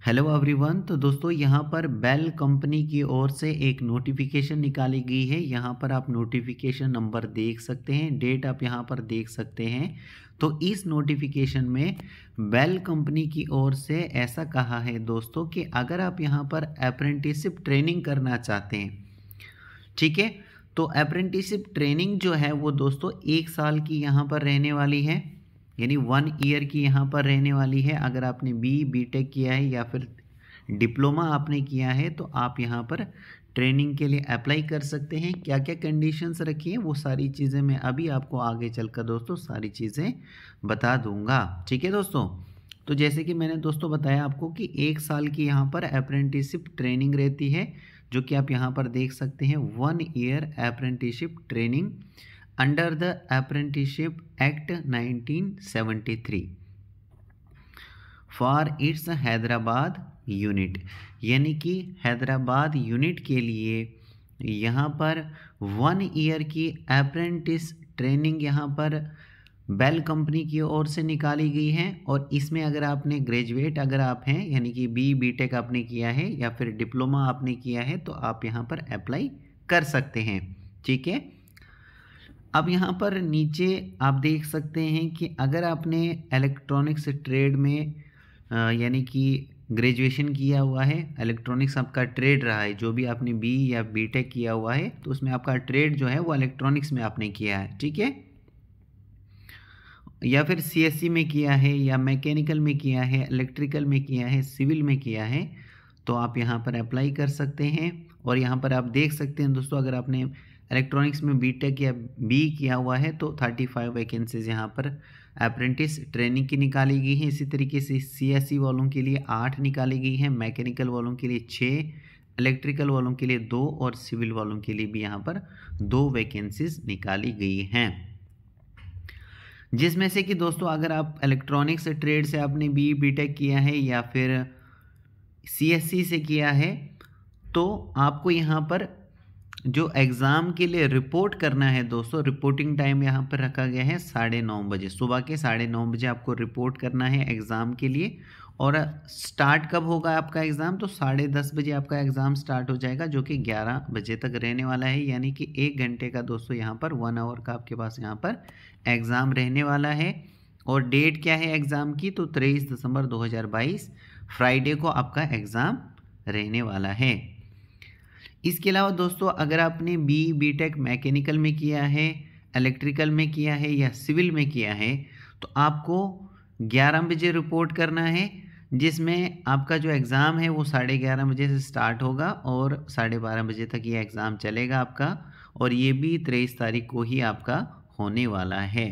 Hello everyone. तो दोस्तों यहाँ पर बेल कंपनी की ओर से एक नोटिफिकेशन निकाली गई है। यहाँ पर आप नोटिफिकेशन नंबर देख सकते हैं, डेट आप यहाँ पर देख सकते हैं। तो इस नोटिफिकेशन में बेल कंपनी की ओर से ऐसा कहा है दोस्तों कि अगर आप यहाँ पर अप्रेंटिसशिप ट्रेनिंग करना चाहते हैं, ठीक है, तो अप्रेंटिसशिप ट्रेनिंग जो है वो दोस्तों 1 साल की यहाँ पर रहने वाली है, यानी 1 ईयर की यहाँ पर रहने वाली है। अगर आपने बीटेक किया है या फिर डिप्लोमा आपने किया है तो आप यहाँ पर ट्रेनिंग के लिए अप्लाई कर सकते हैं। क्या क्या कंडीशंस रखी हैं वो सारी चीज़ें मैं अभी आपको आगे चलकर दोस्तों सारी चीज़ें बता दूंगा, ठीक है दोस्तों। तो जैसे कि मैंने दोस्तों बताया आपको कि 1 साल की यहाँ पर अप्रेंटिसशिप ट्रेनिंग रहती है, जो कि आप यहाँ पर देख सकते हैं 1 year apprenticeship training under the apprenticeship act 1973 for its Hyderabad unit, यानी कि हैदराबाद यूनिट के लिए यहाँ पर 1 ईयर की अप्रेंटिस ट्रेनिंग यहाँ पर बेल कंपनी की ओर से निकाली गई है। और इसमें अगर आपने ग्रेजुएट अगर आप हैं, यानी कि बीटेक आपने किया है या फिर डिप्लोमा आपने किया है, तो आप यहाँ पर अप्लाई कर सकते हैं, ठीक है। अब यहाँ पर नीचे आप देख सकते हैं कि अगर आपने इलेक्ट्रॉनिक्स ट्रेड में यानी कि ग्रेजुएशन किया हुआ है, इलेक्ट्रॉनिक्स आपका ट्रेड रहा है, जो भी आपने बी या बीटेक किया हुआ है तो उसमें आपका ट्रेड जो है वो इलेक्ट्रॉनिक्स में आपने किया है, ठीक है, या फिर सीएससी में किया है या मैकेनिकल में किया है, इलेक्ट्रिकल में किया है, सिविल में किया है, तो आप यहाँ पर अप्लाई कर सकते हैं। और यहाँ पर आप देख सकते हैं दोस्तों, अगर आपने इलेक्ट्रॉनिक्स में बीटेक या बी किया हुआ है तो 35 वैकेंसीज यहाँ पर अप्रेंटिस ट्रेनिंग की निकाली गई है। इसी तरीके से सीएससी वालों के लिए 8 निकाली गई है, मैकेनिकल वालों के लिए 6, इलेक्ट्रिकल वालों के लिए 2 और सिविल वालों के लिए भी यहाँ पर 2 वैकेंसीज निकाली गई हैं। जिसमें से कि दोस्तों अगर आप इलेक्ट्रॉनिक्स ट्रेड से आपने बीटेक किया है या फिर सीएससी से किया है तो आपको यहाँ पर जो एग्ज़ाम के लिए रिपोर्ट करना है दोस्तों, रिपोर्टिंग टाइम यहाँ पर रखा गया है 9:30 बजे, सुबह के 9:30 बजे आपको रिपोर्ट करना है एग्ज़ाम के लिए। और स्टार्ट कब होगा आपका एग्ज़ाम, तो 10:30 बजे आपका एग्ज़ाम स्टार्ट हो जाएगा, जो कि 11 बजे तक रहने वाला है, यानी कि 1 घंटे का दोस्तों यहाँ पर 1 आवर का आपके पास यहाँ पर एग्ज़ाम रहने वाला है। और डेट क्या है एग्ज़ाम की, तो 23 दिसंबर 2022 फ्राइडे को आपका एग्ज़ाम रहने वाला है। इसके अलावा दोस्तों अगर आपने बीटेक मैकेनिकल में किया है, इलेक्ट्रिकल में किया है या सिविल में किया है तो आपको 11 बजे रिपोर्ट करना है, जिसमें आपका जो एग्ज़ाम है वो 11:30 बजे से स्टार्ट होगा और 12:30 बजे तक ये एग्ज़ाम चलेगा आपका। और ये भी 23 तारीख को ही आपका होने वाला है।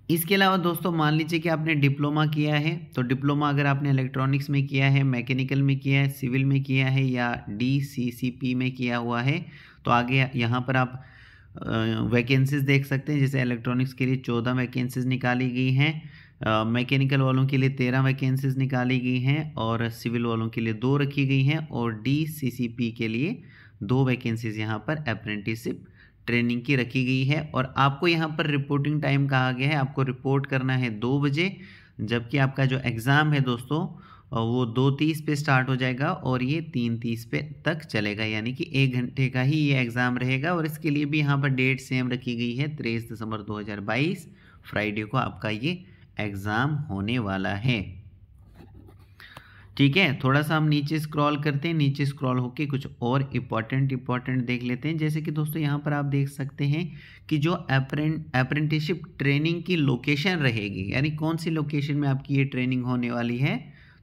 इसके अलावा दोस्तों मान लीजिए कि आपने डिप्लोमा किया है, तो डिप्लोमा अगर आपने इलेक्ट्रॉनिक्स में किया है, मैकेनिकल में किया है, सिविल में किया है या डीसीसीपी में किया हुआ है, तो आगे यहाँ पर आप वैकेंसीज देख सकते हैं। जैसे इलेक्ट्रॉनिक्स के लिए 14 वैकेंसीज निकाली गई हैं, मैकेनिकल वालों के लिए 13 वैकेंसीज निकाली गई हैं और सिविल वालों के लिए 2 रखी गई हैं और डीसीसीपी के लिए 2 वैकेंसीज यहाँ पर अप्रेंटिसशिप ट्रेनिंग की रखी गई है। और आपको यहाँ पर रिपोर्टिंग टाइम कहा गया है, आपको रिपोर्ट करना है 2 बजे, जबकि आपका जो एग्ज़ाम है दोस्तों वो 2:30 पे स्टार्ट हो जाएगा और ये 3:30 पे तक चलेगा, यानी कि 1 घंटे का ही ये एग्ज़ाम रहेगा। और इसके लिए भी यहाँ पर डेट सेम रखी गई है, 23 दिसंबर 2022 फ्राइडे को आपका ये एग्ज़ाम होने वाला है, ठीक है। थोड़ा सा हम नीचे स्क्रॉल करते हैं, नीचे स्क्रॉल होके कुछ और इम्पॉर्टेंट देख लेते हैं। जैसे कि दोस्तों यहाँ पर आप देख सकते हैं कि जो अप्रेंटिसशिप ट्रेनिंग की लोकेशन रहेगी, यानी कौन सी लोकेशन में आपकी ये ट्रेनिंग होने वाली है,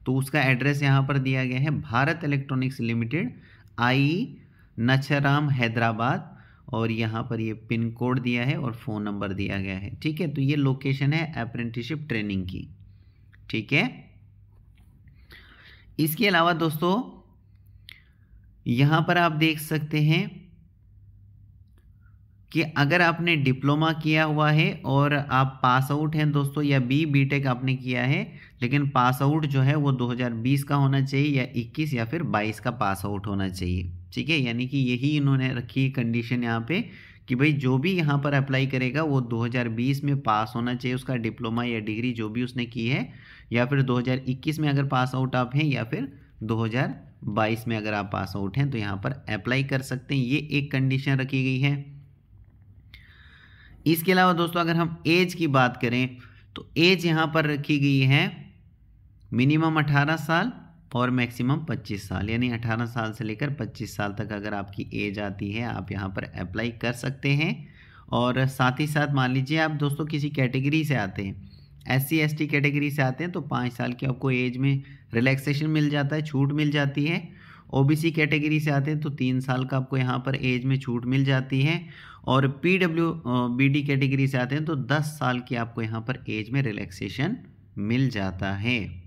तो उसका एड्रेस यहाँ पर दिया गया है, भारत इलेक्ट्रॉनिक्स लिमिटेड, आई नछराम हैदराबाद, और यहाँ पर ये पिन कोड दिया है और फ़ोन नंबर दिया गया है, ठीक है। तो ये लोकेशन है अप्रेंटिसशिप ट्रेनिंग की, ठीक है। इसके अलावा दोस्तों यहाँ पर आप देख सकते हैं कि अगर आपने डिप्लोमा किया हुआ है और आप पास आउट हैं दोस्तों, या बीटेक आपने किया है लेकिन पास आउट जो है वो 2020 का होना चाहिए या 21 या फिर 22 का पास आउट होना चाहिए, ठीक है। यानी कि यही इन्होंने रखी कंडीशन यहाँ पे कि भाई जो भी यहाँ पर अप्लाई करेगा वो 2020 में पास होना चाहिए, उसका डिप्लोमा या डिग्री जो भी उसने की है, या फिर 2021 में अगर पास आउट आप हैं, या फिर 2022 में अगर आप पास आउट हैं तो यहाँ पर अप्लाई कर सकते हैं। ये एक कंडीशन रखी गई है। इसके अलावा दोस्तों अगर हम एज की बात करें तो एज यहाँ पर रखी गई है मिनिमम 18 साल और मैक्सिमम 25 साल, यानी 18 साल से लेकर 25 साल तक अगर आपकी एज आती है आप यहाँ पर अप्लाई कर सकते हैं। और साथ ही साथ मान लीजिए आप दोस्तों किसी कैटेगरी से आते हैं, SC ST कैटेगरी से आते हैं तो 5 साल की आपको एज में रिलैक्सेशन मिल जाता है, छूट मिल जाती है। OBC कैटेगरी से आते हैं तो 3 साल का आपको यहाँ पर एज में छूट मिल जाती है। और PWBD कैटेगरी से आते हैं तो 10 साल की आपको यहाँ पर एज में रिलैक्सेशन मिल जाता है।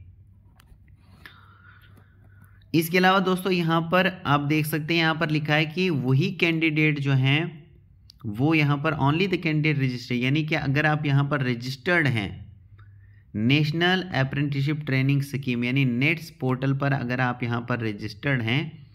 इसके अलावा दोस्तों यहाँ पर आप देख सकते हैं, यहाँ पर लिखा है कि वही कैंडिडेट जो हैं वो यहाँ पर ओनली द कैंडिडेट रजिस्टर, यानी कि अगर आप यहाँ पर रजिस्टर्ड हैं नेशनल अप्रेंटिसशिप ट्रेनिंग स्कीम यानी नेट्स पोर्टल पर, अगर आप यहाँ पर रजिस्टर्ड हैं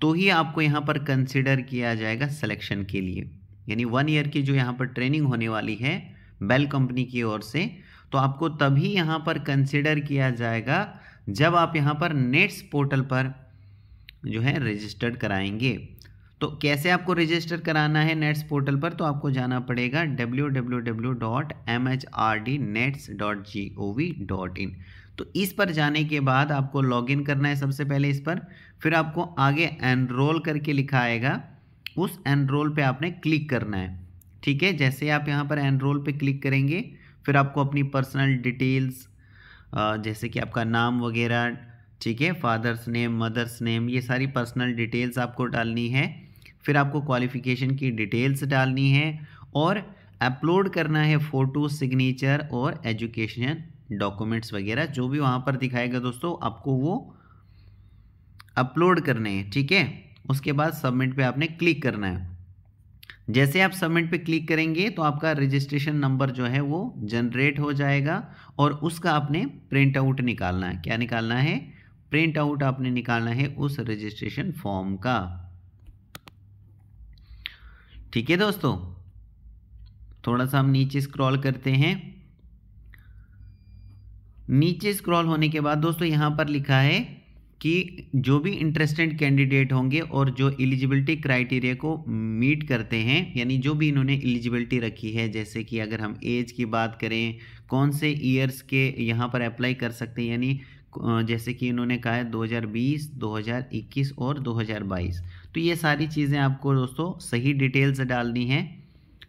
तो ही आपको यहाँ पर कंसिडर किया जाएगा सिलेक्शन के लिए। यानी 1 ईयर की जो यहाँ पर ट्रेनिंग होने वाली है बेल कंपनी की ओर से, तो आपको तभी यहाँ पर कंसिडर किया जाएगा जब आप यहाँ पर नेट्स पोर्टल पर जो है रजिस्टर्ड कराएंगे। तो कैसे आपको रजिस्टर कराना है नेट्स पोर्टल पर, तो आपको जाना पड़ेगा www.mhrd.nets.gov.in। तो इस पर जाने के बाद आपको लॉगिन करना है सबसे पहले इस पर, फिर आपको आगे एनरोल करके लिखा आएगा, उस एनरोल पे आपने क्लिक करना है। ठीक है, जैसे आप यहाँ पर एनरोल पे क्लिक करेंगे फिर आपको अपनी पर्सनल डिटेल्स जैसे कि आपका नाम वगैरह, ठीक है, फादर्स नेम, मदर्स नेम, ये सारी पर्सनल डिटेल्स आपको डालनी है। फिर आपको क्वालिफ़िकेशन की डिटेल्स डालनी है और अपलोड करना है फ़ोटो, सिग्नेचर और एजुकेशन डॉक्यूमेंट्स वगैरह जो भी वहाँ पर दिखाएगा दोस्तों, आपको वो अपलोड करने हैं। ठीक है, उसके बाद सबमिट पे आपने क्लिक करना है। जैसे आप सबमिट पे क्लिक करेंगे तो आपका रजिस्ट्रेशन नंबर जो है वो जनरेट हो जाएगा और उसका आपने प्रिंट आउट निकालना है। क्या निकालना है? प्रिंट आउट आपने निकालना है उस रजिस्ट्रेशन फॉर्म का। ठीक है दोस्तों, थोड़ा सा हम नीचे स्क्रॉल करते हैं। नीचे स्क्रॉल होने के बाद दोस्तों यहाँ पर लिखा है कि जो भी इंटरेस्टेड कैंडिडेट होंगे और जो एलिजिबिलिटी क्राइटेरिया को मीट करते हैं, यानी जो भी इन्होंने एलिजिबिलिटी रखी है, जैसे कि अगर हम एज की बात करें, कौन से ईयर्स के यहाँ पर अप्लाई कर सकते हैं, यानी जैसे कि इन्होंने कहा है 2020, 2021 और 2022। तो ये सारी चीज़ें आपको दोस्तों सही डिटेल्स डालनी है।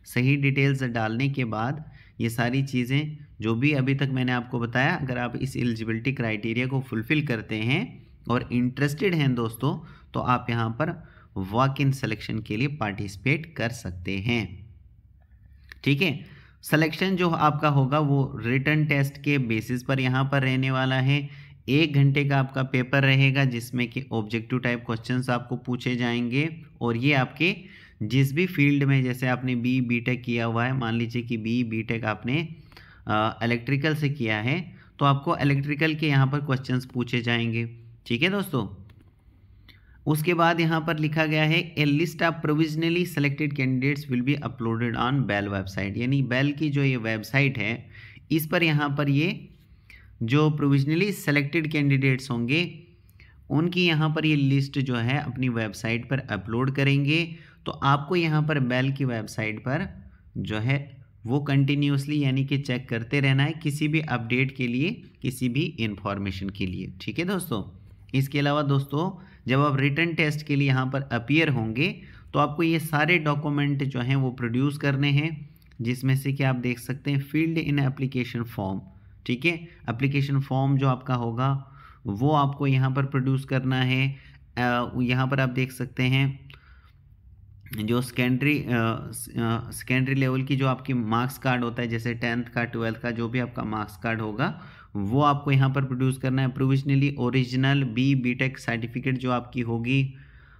सही डिटेल्स डालने के बाद ये सारी चीज़ें जो भी अभी तक मैंने आपको बताया, अगर आप इस एलिजिबिलिटी क्राइटेरिया को फुलफ़िल करते हैं और इंटरेस्टेड हैं दोस्तों, तो आप यहाँ पर वॉक इन सिलेक्शन के लिए पार्टिसिपेट कर सकते हैं। ठीक है, सिलेक्शन जो आपका होगा वो रिटन टेस्ट के बेसिस पर यहाँ पर रहने वाला है। 1 घंटे का आपका पेपर रहेगा जिसमें कि ऑब्जेक्टिव टाइप क्वेश्चंस आपको पूछे जाएंगे और ये आपके जिस भी फील्ड में, जैसे आपने BTech किया हुआ है, मान लीजिए कि BTech आपने इलेक्ट्रिकल से किया है, तो आपको इलेक्ट्रिकल के यहाँ पर क्वेश्चंस पूछे जाएंगे। ठीक है दोस्तों, उसके बाद यहाँ पर लिखा गया है a list of provisionally selected candidates will be uploaded on BEL website, यानी बेल की जो ये वेबसाइट है इस पर यहाँ पर ये जो प्रोविजनली सेलेक्टेड कैंडिडेट्स होंगे उनकी यहाँ पर ये लिस्ट जो है अपनी वेबसाइट पर अपलोड करेंगे। तो आपको यहाँ पर बेल की वेबसाइट पर जो है वो कंटिन्यूसली यानी कि चेक करते रहना है किसी भी अपडेट के लिए, किसी भी इंफॉर्मेशन के लिए। ठीक है दोस्तों, इसके अलावा दोस्तों जब आप रिटन टेस्ट के लिए यहाँ पर अपीयर होंगे तो आपको ये सारे डॉक्यूमेंट जो हैं वो प्रोड्यूस करने हैं, जिसमें से कि आप देख सकते हैं फील्ड इन एप्लीकेशन फॉर्म। ठीक है, एप्लीकेशन फॉर्म जो आपका होगा वो आपको यहाँ पर प्रोड्यूस करना है। यहाँ पर आप देख सकते हैं जो सेकेंडरी लेवल की जो आपकी मार्क्स कार्ड होता है, जैसे 10th का 12th का जो भी आपका मार्क्स कार्ड होगा वो आपको यहाँ पर प्रोड्यूस करना है। प्रोविजनली ओरिजिनल BTech सर्टिफिकेट जो आपकी होगी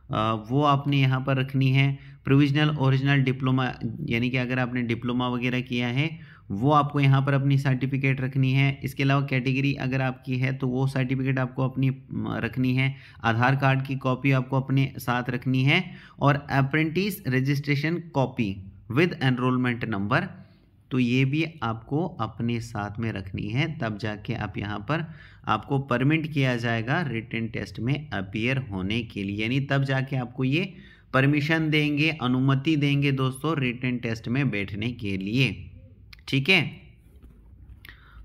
वो आपने यहाँ पर रखनी है। प्रोविजनल ओरिजिनल डिप्लोमा, यानी कि अगर आपने डिप्लोमा वगैरह किया है वो आपको यहाँ पर अपनी सर्टिफिकेट रखनी है। इसके अलावा कैटेगरी अगर आपकी है तो वो सर्टिफिकेट आपको अपनी रखनी है। आधार कार्ड की कॉपी आपको अपने साथ रखनी है और apprentice registration copy with enrolment number, तो ये भी आपको अपने साथ में रखनी है। तब जाके आप यहाँ पर आपको परमिट किया जाएगा रिटन टेस्ट में अपीयर होने के लिए, यानी तब जाके आपको ये परमिशन देंगे, अनुमति देंगे दोस्तों रिटन टेस्ट में बैठने के लिए। ठीक है,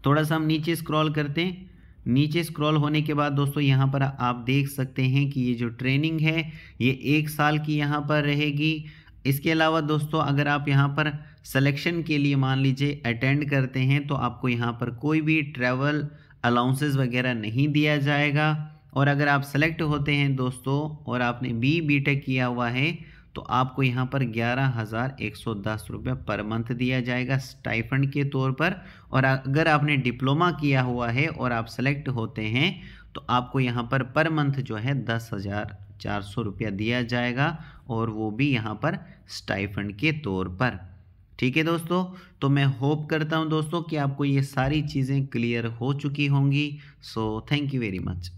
थोड़ा सा हम नीचे स्क्रॉल करते हैं। नीचे स्क्रॉल होने के बाद दोस्तों यहाँ पर आप देख सकते हैं कि ये जो ट्रेनिंग है ये 1 साल की यहाँ पर रहेगी। इसके अलावा दोस्तों अगर आप यहाँ पर सिलेक्शन के लिए मान लीजिए अटेंड करते हैं तो आपको यहाँ पर कोई भी ट्रैवल अलाउंसेस वगैरह नहीं दिया जाएगा। और अगर आप सेलेक्ट होते हैं दोस्तों और आपने बीटेक किया हुआ है तो आपको यहाँ पर 11,110 रुपये पर मंथ दिया जाएगा स्टाइफंड के तौर पर। और अगर आपने डिप्लोमा किया हुआ है और आप सेलेक्ट होते हैं तो आपको यहाँ पर मंथ जो है 10,400 रुपया दिया जाएगा, और वो भी यहाँ पर स्टाइफंड के तौर पर। ठीक है दोस्तों, तो मैं होप करता हूँ दोस्तों कि आपको ये सारी चीज़ें क्लियर हो चुकी होंगी। So thank you very much.